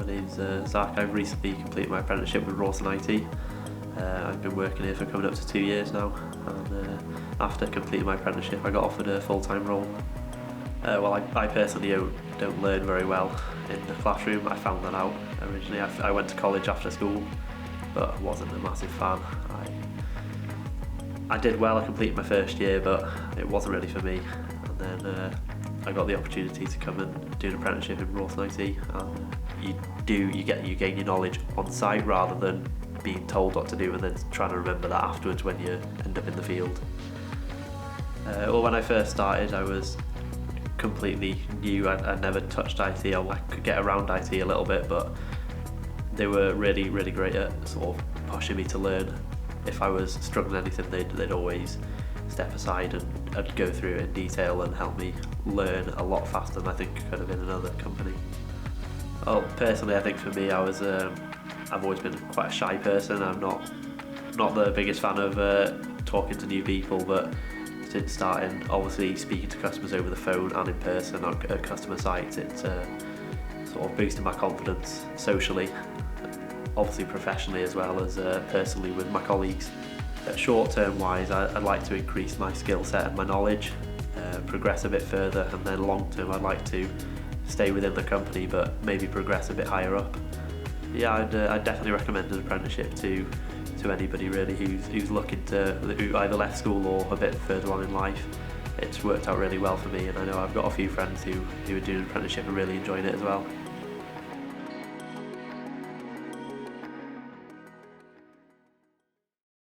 My name's Zac. I've recently completed my apprenticeship with Rawson IT. I've been working here for coming up to 2 years now, and after completing my apprenticeship I got offered a full-time role. Well, I personally don't learn very well in the classroom. I found that out originally. I went to college after school, but I wasn't a massive fan. I did well, I completed my first year, but it wasn't really for me. And then I got the opportunity to come and do an apprenticeship in Rawson IT. You gain your knowledge on site rather than being told what to do and then trying to remember that afterwards when you end up in the field. Well, when I first started, I was completely new. I never touched IT. I could get around IT a little bit, but they were really great at sort of pushing me to learn. If I was struggling anything, they'd always step aside and I'd go through it in detail and help me learn a lot faster than I think could have been another company. Well, personally, I think for me, I've always been quite a shy person. I'm not the biggest fan of talking to new people, but since starting, obviously speaking to customers over the phone and in person at customer sites, it's sort of boosted my confidence socially, obviously professionally as well as personally with my colleagues. Short-term wise, I'd like to increase my skill set and my knowledge, progress a bit further, and then long-term I'd like to stay within the company but maybe progress a bit higher up. Yeah, I'd definitely recommend an apprenticeship to anybody really who's looking who either left school or a bit further on in life. It's worked out really well for me, and I know I've got a few friends who are doing an apprenticeship and really enjoying it as well.